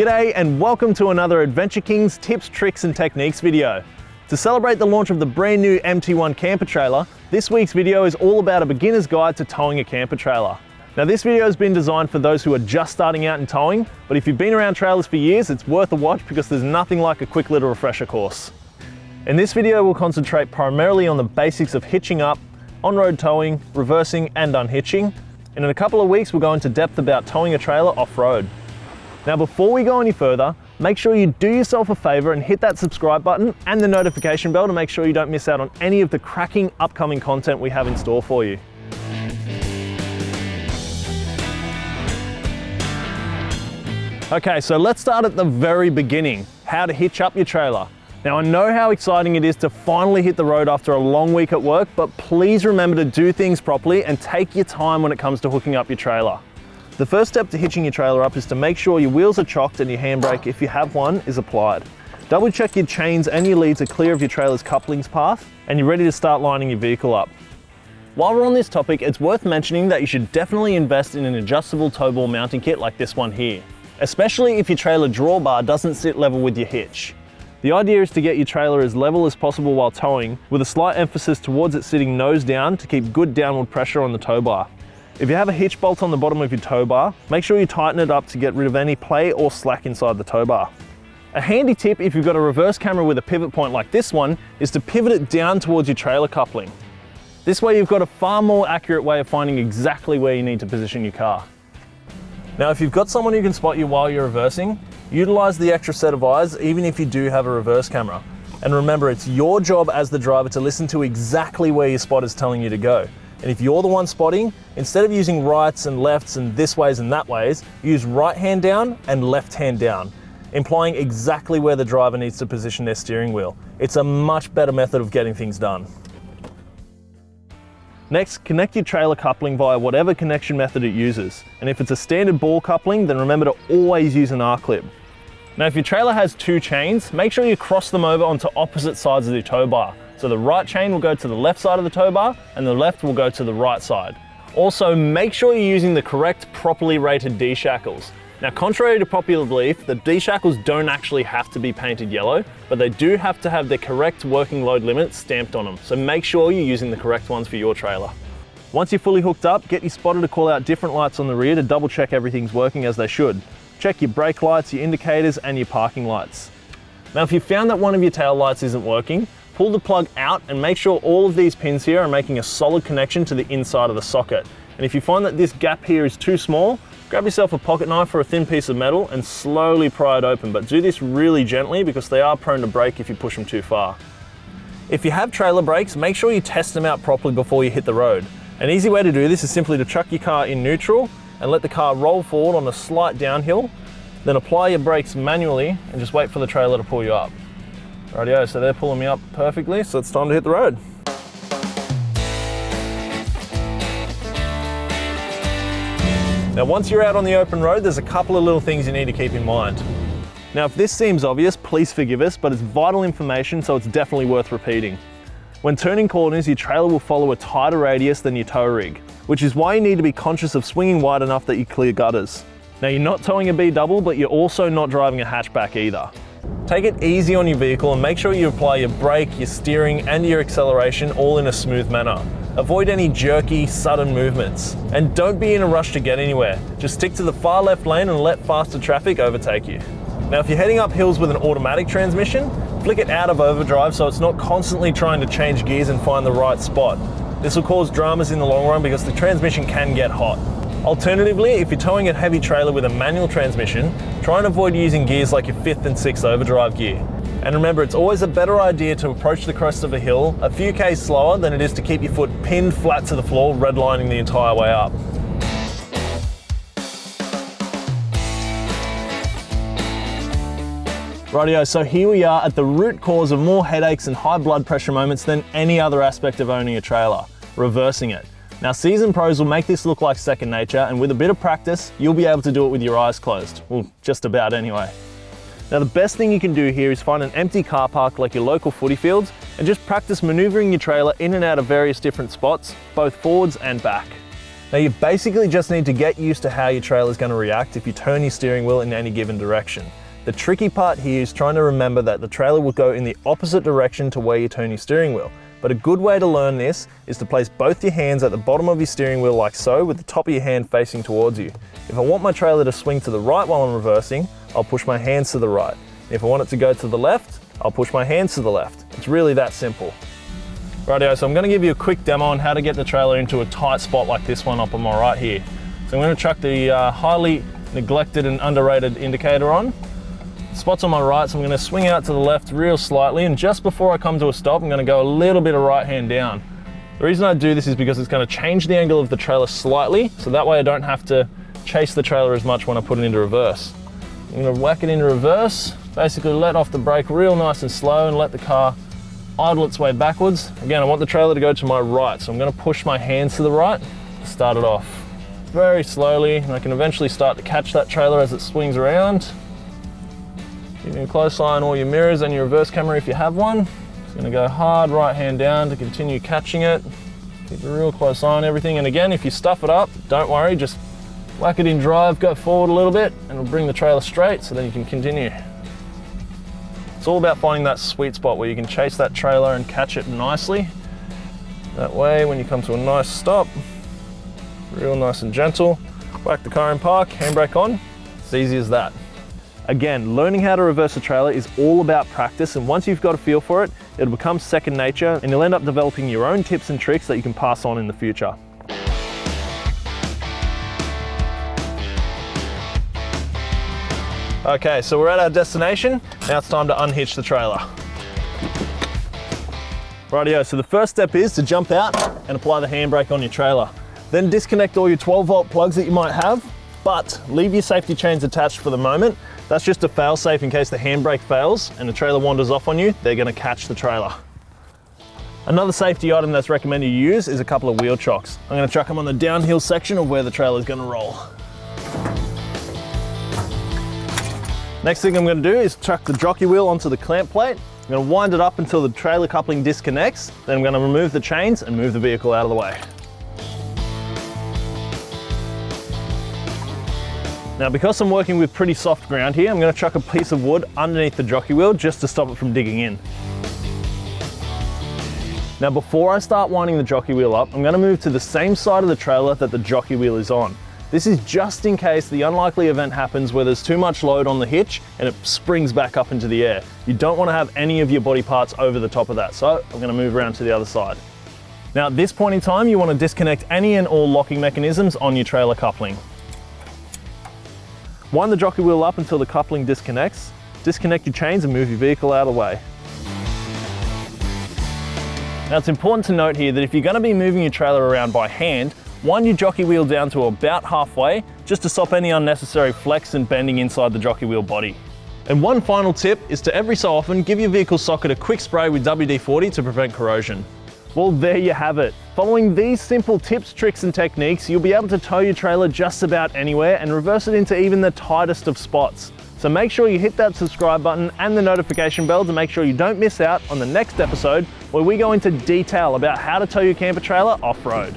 G'day and welcome to another Adventure Kings tips, tricks and techniques video. To celebrate the launch of the brand new MT1 camper trailer, this week's video is all about a beginner's guide to towing a camper trailer. Now this video has been designed for those who are just starting out in towing, but if you've been around trailers for years, it's worth a watch because there's nothing like a quick little refresher course. In this video, we'll concentrate primarily on the basics of hitching up, on-road towing, reversing and unhitching. And in a couple of weeks, we'll go into depth about towing a trailer off-road. Now before we go any further, make sure you do yourself a favor and hit that subscribe button and the notification bell to make sure you don't miss out on any of the cracking upcoming content we have in store for you. Okay, so let's start at the very beginning, how to hitch up your trailer. Now I know how exciting it is to finally hit the road after a long week at work, but please remember to do things properly and take your time when it comes to hooking up your trailer. The first step to hitching your trailer up is to make sure your wheels are chocked and your handbrake, if you have one, is applied. Double check your chains and your leads are clear of your trailer's couplings path and you're ready to start lining your vehicle up. While we're on this topic, it's worth mentioning that you should definitely invest in an adjustable tow ball mounting kit like this one here, especially if your trailer drawbar doesn't sit level with your hitch. The idea is to get your trailer as level as possible while towing, with a slight emphasis towards it sitting nose down to keep good downward pressure on the tow bar. If you have a hitch bolt on the bottom of your tow bar, make sure you tighten it up to get rid of any play or slack inside the tow bar. A handy tip if you've got a reverse camera with a pivot point like this one is to pivot it down towards your trailer coupling. This way you've got a far more accurate way of finding exactly where you need to position your car. Now if you've got someone who can spot you while you're reversing, utilize the extra set of eyes even if you do have a reverse camera. And remember, it's your job as the driver to listen to exactly where your spot is telling you to go. And if you're the one spotting, instead of using rights and lefts and this ways and that ways, use right hand down and left hand down, implying exactly where the driver needs to position their steering wheel. It's a much better method of getting things done. Next, connect your trailer coupling via whatever connection method it uses. And if it's a standard ball coupling, then remember to always use an R-clip. Now if your trailer has two chains, make sure you cross them over onto opposite sides of the tow bar. So the right chain will go to the left side of the tow bar and the left will go to the right side. Also, make sure you're using the correct, properly rated D-shackles. Now, contrary to popular belief, the D-shackles don't actually have to be painted yellow, but they do have to have the correct working load limit stamped on them. So make sure you're using the correct ones for your trailer. Once you're fully hooked up, get your spotter to call out different lights on the rear to double check everything's working as they should. Check your brake lights, your indicators, and your parking lights. Now, if you found that one of your tail lights isn't working, pull the plug out and make sure all of these pins here are making a solid connection to the inside of the socket. And if you find that this gap here is too small, grab yourself a pocket knife or a thin piece of metal and slowly pry it open, but do this really gently because they are prone to break if you push them too far. If you have trailer brakes, make sure you test them out properly before you hit the road. An easy way to do this is simply to chuck your car in neutral and let the car roll forward on a slight downhill, then apply your brakes manually and just wait for the trailer to pull you up. Rightio, so they're pulling me up perfectly, so it's time to hit the road. Now once you're out on the open road, there's a couple of little things you need to keep in mind. Now if this seems obvious, please forgive us, but it's vital information, so it's definitely worth repeating. When turning corners, your trailer will follow a tighter radius than your tow rig, which is why you need to be conscious of swinging wide enough that you clear gutters. Now you're not towing a B-double, but you're also not driving a hatchback either. Take it easy on your vehicle and make sure you apply your brake, your steering and your acceleration all in a smooth manner. Avoid any jerky, sudden movements. And don't be in a rush to get anywhere. Just stick to the far left lane and let faster traffic overtake you. Now if you're heading up hills with an automatic transmission, flick it out of overdrive so it's not constantly trying to change gears and find the right spot. This will cause dramas in the long run because the transmission can get hot. Alternatively, if you're towing a heavy trailer with a manual transmission, try and avoid using gears like your 5th and 6th overdrive gear. And remember, it's always a better idea to approach the crest of a hill a few k's slower than it is to keep your foot pinned flat to the floor, redlining the entire way up. Rightio, so here we are at the root cause of more headaches and high blood pressure moments than any other aspect of owning a trailer, reversing it. Now seasoned pros will make this look like second nature, and with a bit of practice, you'll be able to do it with your eyes closed. Well, just about anyway. Now the best thing you can do here is find an empty car park like your local footy fields and just practice maneuvering your trailer in and out of various different spots, both forwards and back. Now you basically just need to get used to how your trailer is going to react if you turn your steering wheel in any given direction. The tricky part here is trying to remember that the trailer will go in the opposite direction to where you turn your steering wheel. But a good way to learn this is to place both your hands at the bottom of your steering wheel like so, with the top of your hand facing towards you. If I want my trailer to swing to the right while I'm reversing, I'll push my hands to the right. If I want it to go to the left, I'll push my hands to the left. It's really that simple. Rightio, so I'm going to give you a quick demo on how to get the trailer into a tight spot like this one up on my right here. So I'm going to chuck the highly neglected and underrated indicator on. The spot's on my right, so I'm going to swing out to the left real slightly, and just before I come to a stop, I'm going to go a little bit of right hand down. The reason I do this is because it's going to change the angle of the trailer slightly, so that way I don't have to chase the trailer as much when I put it into reverse. I'm going to whack it into reverse, basically let off the brake real nice and slow and let the car idle its way backwards. Again, I want the trailer to go to my right, so I'm going to push my hands to the right to start it off. Very slowly, and I can eventually start to catch that trailer as it swings around. Keeping a close eye on all your mirrors and your reverse camera if you have one. Just going to go hard right hand down to continue catching it. Keep a real close eye on everything, and again, if you stuff it up, don't worry, just whack it in drive, go forward a little bit, and it'll bring the trailer straight so then you can continue. It's all about finding that sweet spot where you can chase that trailer and catch it nicely. That way, when you come to a nice stop, real nice and gentle, whack the car in park, handbrake on, it's easy as that. Again, learning how to reverse a trailer is all about practice, and once you've got a feel for it, it'll become second nature and you'll end up developing your own tips and tricks that you can pass on in the future. Okay, so we're at our destination. Now it's time to unhitch the trailer. Rightio, so the first step is to jump out and apply the handbrake on your trailer. Then disconnect all your 12-volt plugs that you might have, but leave your safety chains attached for the moment. That's just a fail-safe in case the handbrake fails and the trailer wanders off on you, they're gonna catch the trailer. Another safety item that's recommended you use is a couple of wheel chocks. I'm gonna chuck them on the downhill section of where the trailer is gonna roll. Next thing I'm going to do is chuck the jockey wheel onto the clamp plate. I'm going to wind it up until the trailer coupling disconnects. Then I'm going to remove the chains and move the vehicle out of the way. Now, because I'm working with pretty soft ground here, I'm going to chuck a piece of wood underneath the jockey wheel just to stop it from digging in. Now, before I start winding the jockey wheel up, I'm going to move to the same side of the trailer that the jockey wheel is on. This is just in case the unlikely event happens where there's too much load on the hitch and it springs back up into the air. You don't want to have any of your body parts over the top of that, so I'm going to move around to the other side. Now at this point in time, you want to disconnect any and all locking mechanisms on your trailer coupling. Wind the jockey wheel up until the coupling disconnects, disconnect your chains and move your vehicle out of the way. Now it's important to note here that if you're going to be moving your trailer around by hand, wind your jockey wheel down to about halfway, just to stop any unnecessary flex and bending inside the jockey wheel body. And one final tip is to every so often give your vehicle socket a quick spray with WD-40 to prevent corrosion. Well, there you have it. Following these simple tips, tricks and techniques, you'll be able to tow your trailer just about anywhere and reverse it into even the tightest of spots. So make sure you hit that subscribe button and the notification bell to make sure you don't miss out on the next episode where we go into detail about how to tow your camper trailer off-road.